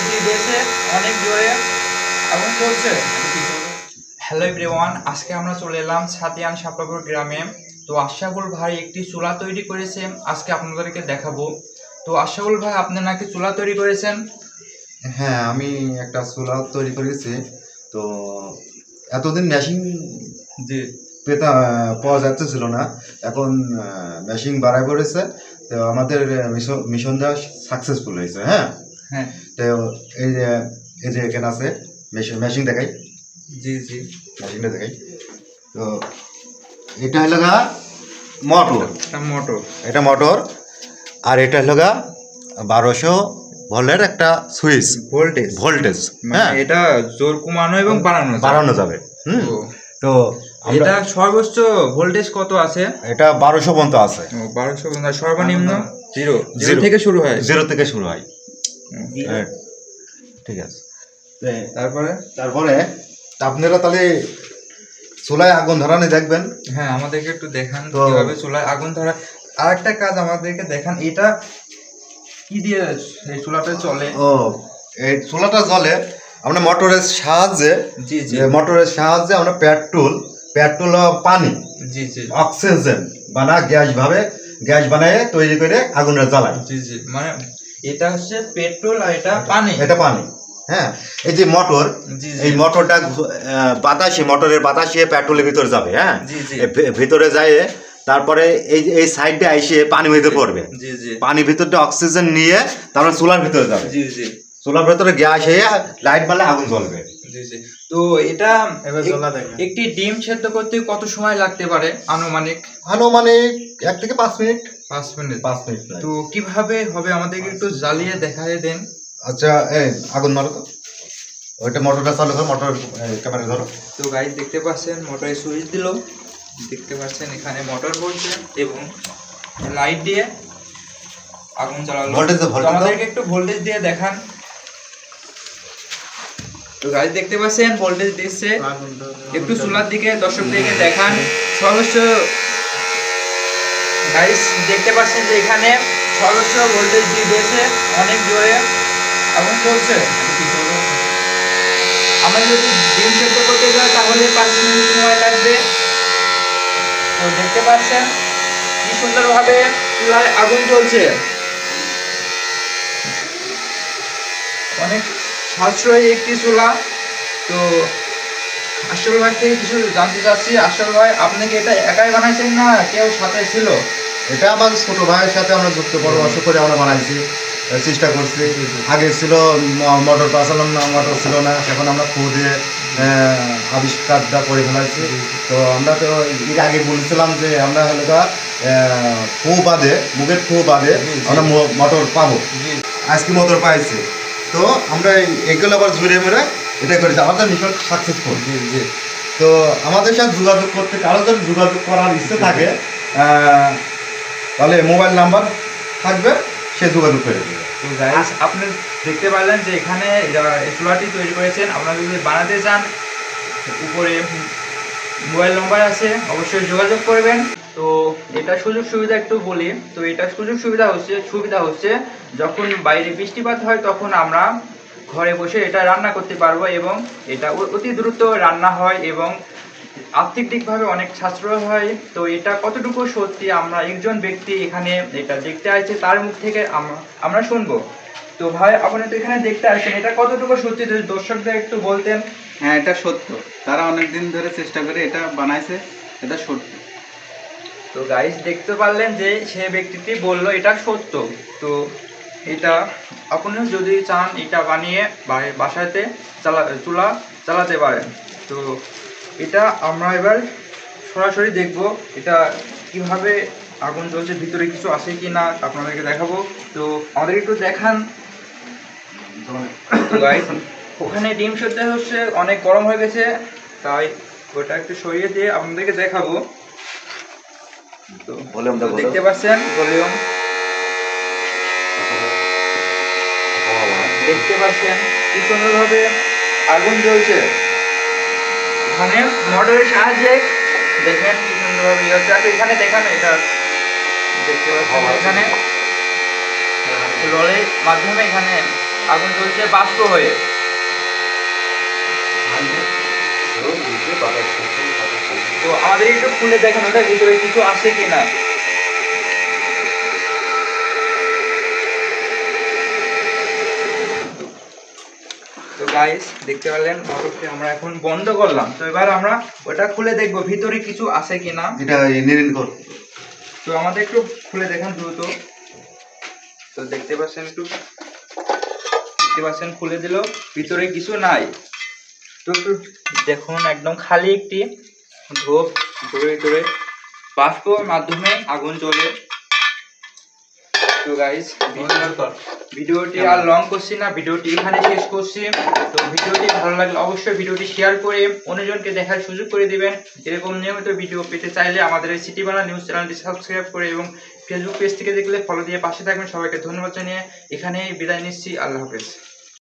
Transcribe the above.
Voltage দিয়েছে অনেক জোরে আগুন চলছে। হ্যালো এভরিওয়ান, আজকে আমরা চলে এলাম ছাতিয়ান শাপলাপুর গ্রামে। তো আশরাফুল ভাই একটি চুলা তৈরি করেছে, আজকে আপনাদেরকে দেখাবো। তো আশরাফুল ভাই, আপনি নাকি চুলা তৈরি করেছেন? হ্যাঁ, আমি একটা চুলা তৈরি করেছি। তো এতদিন মেশিন জি পাওয়া যাচ্ছিল না, এখন মেশিন বাড়ায় পড়েছে। তো আমাদের মিশনটা সাকসেসফুল হয়েছে। হ্যাঁ হ্যাঁ তো এই যে এখানে আছে মেশিন দেখাই। জি জি মেশিনটা দেখাই। তো এটা হলো গা মোটর, এটা মোটর। আর এটা হলো গা 1200 ভোল্টের একটা সুইচ, ভোল্টেজ। হ্যাঁ, এটা জোর কমানো এবং বাড়ানো যাবে। তো এটা সর্বোচ্চ ভোল্টেজ কত আছে? এটা 1200 পর্যন্ত আছে। 1200 পর্যন্ত। সর্বনিম্ন জিরো থেকে শুরু হয়। হ্যাঁ, ঠিক আছে। তারপরে আপনারা তাহলে চুলায় আগুন ধরানি দেখবেন। হ্যাঁ, আমাদেরকে একটু দেখান কিভাবে চুলায় আগুন ধরা। আর একটা কাজ আমাদেরকে দেখান, এটা কি দিয়ে এই চুলাটা চলে? এই চুলাটা জ্বলে আমরা মোটরের সাহায্যে। মোটরের সাহায্যে আমরা পেট্রোল পানি, অক্সিজেন গ্যাস বানায় তৈরি করে আগুনটা জ্বালাই। মানে এটা হচ্ছে পেট্রোল আর এটা পানি। হ্যাঁ, এই যে মোটর, এই মোটরটা মোটরের বাতাসে পেট্রোলের ভিতরে যাবে। হ্যাঁ, ভিতরে যায়, তারপরে এই সাইডে এসে পানি ভিতরে পড়বে। পানির ভিতরটা অক্সিজেন নিয়ে তারপরে চুলার ভিতরে যাবে। চুলার ভিতরে গ্যাস হয়ে লাইট মারলে আগুন জ্বলবে। তো এটা একটি ডিম সেদ্ধ করতে কত সময় লাগতে পারে আনুমানিক? 1 থেকে 5 মিনিট। 5 মিনিট। তো কিভাবে হবে আমাদেরকে একটু জ্বালিয়ে দেখায় দেন। আচ্ছা, আগুন মারো তো, ওইটা মোটরটা চালু করো, মোটর ক্যামেরা ধরো। তো গাইস দেখতে পাচ্ছেন মোটরে সুইচ দিল, দেখতে পাচ্ছেন এখানে মোটর বলছে এবং লাইট দিয়ে আগুন জ্বালালো। আমাদেরকে একটু ভোল্টেজ দিয়ে দেখান। তো গাইস দেখতে পাচ্ছেন ভোল্টেজ দিচ্ছে, একটু চুলার দিকে দর্শকদেরকে দেখান। সর্বোচ্চ গাইস দেখতে পাচ্ছেন যে এখানে সর্বোচ্চ ভোল্টেজ দিয়েছে অনেক জোরে আগুন চলছে। আমরা যদি ডিম সেদ্ধ করতে যাই তাহলে 5 মিনিট সময় লাগবে। তো দেখতে পাচ্ছেন কি সুন্দরভাবে চুলায় আগুন জ্বলছে। অনেক সাশ্রয়ী একটি চুলা। তো আশরাফুল ভাই থেকে কিছু জানতে চাচ্ছি। আশরাফুল ভাই, আপনি কি এটা একাই বানাইছেন না কেউ সাথে ছিল? এটা আমার ছোট ভাইয়ের সাথে আমরা যুক্ত পরামর্শ করে আমরা বানাইছি, চেষ্টা করছি। আগে ছিল মোটর পাচালাম না, মোটর ছিল না, এখন আমরা খু দিয়ে আবিষ্কারটা করে ফেলাইছি। তো আমরা তো এর আগে বলেছিলাম যে আমরা হলো মুখের খু বাদে আমরা মোটর পাবো। আজকে মোটর পাইছি, তো আমরা এইগুলো আবার জুড়ে মেরে এটা করেছি। আমাদের মিশন সাকসেসফুল। তো আমাদের সাথে যোগাযোগ করতে, কারো যদি যোগাযোগ করার ইচ্ছে থাকে তাহলে মোবাইল নাম্বার থাকবে, সে যোগাযোগ করে দেবে। তো গাইস আপনি দেখতে পারলেন যে এখানে চুলাটি তৈরি করেছেন। আপনারা যদি বানাতে চান উপরে মোবাইল নাম্বার আছে, অবশ্যই যোগাযোগ করবেন। তো এটা সুযোগ সুবিধা একটু বলি। তো এটা সুযোগ সুবিধা হচ্ছে যখন বাইরে বৃষ্টিপাত হয় তখন আমরা ঘরে বসে এটা রান্না করতে পারবো এবং এটা অতি দ্রুত রান্না হয় এবং আর্থিক দিকভাবে অনেক সাশ্রয় হয়। তো এটা কতটুকু সত্যি আমরা একজন ব্যক্তি এখানে এটা দেখতে আসছে তার মুখ থেকে আমরা শুনবো। তো ভাই, আপনি তো এখানে দেখতে আসছেন, এটা কতটুকু সত্যি যদি দর্শকদের একটু বলতেন। হ্যাঁ, এটা সত্য। তারা অনেক দিন ধরে চেষ্টা করে এটা বানাইছে, এটা সত্য। তো গাইস দেখতে পারলেন যে সে ব্যক্তিটি বলল এটা সত্য। তো এটা আপনিও যদি চান এটা বানিয়ে বাসাতে চুলা চালাতে পারেন। তো এটা আমরা এবার সরাসরি দেখব এটা কিভাবে আগুন জ্বলছে, ভিতরে কিছু আছে কি না আপনাদেরকে দেখাবো। তো আমাদের একটু দেখান। তো গাইস ওখানে ডিম সেদ্ধ হচ্ছে, অনেক গরম হয়ে গেছে, তাই ওটা একটু সরিয়ে দিয়ে আপনাদেরকে দেখাবো। তো দেখতে পাচ্ছেন ভলিউম, দেখতে পাচ্ছেন কি সুন্দরভাবে আগুন জ্বলছে। এখানে মোটরের সাহায্যে দেখেন কি সুন্দরভাবে ইয়ে হচ্ছে। এখানে দেখানো এটা দেখতে পাচ্ছেন, এখানে রোলের মাধ্যমে এখানে আগুন চলছে বাষ্প হয়ে। তো আমাদের একটু খুলে দেখেন ওটা ভিতরে কিছু আছে কিনা। তো গাইস দেখতে পারলেন মোটরটি আমরা এখন বন্ধ করলাম। তো এবার আমরা ওটা খুলে দেখবো ভিতরে কিছু আছে কিনা। এটা নিরিন কর। তো আমাদের একটু খুলে দেখান দ্রুত। তো দেখতে পাচ্ছেন খুলে দিল, ভিতরে কিছু নাই। তো একটু দেখুন একদম খালি একটি ধোপ, ভিতরে বাষ্পর মাধ্যমে আগুন চলে। তো গাইস ভিডিওটি আর লং করছি না, ভিডিওটি এখানে শেষ করছি। তো ভিডিওটি ভালো লাগলে অবশ্যই ভিডিওটি শেয়ার করে অন্যজনকে দেখার সুযোগ করে দিবেন। এরকম নিয়মিত ভিডিও পেতে চাইলে আমাদের এই সিটি বাংলা নিউজ চ্যানেলটি সাবস্ক্রাইব করে এবং ফেসবুক পেজ থেকে দেখলে ফলো দিয়ে পাশে থাকবেন। সবাইকে ধন্যবাদ জানিয়ে এখানেই বিদায় নিচ্ছি। আল্লাহ হাফেজ।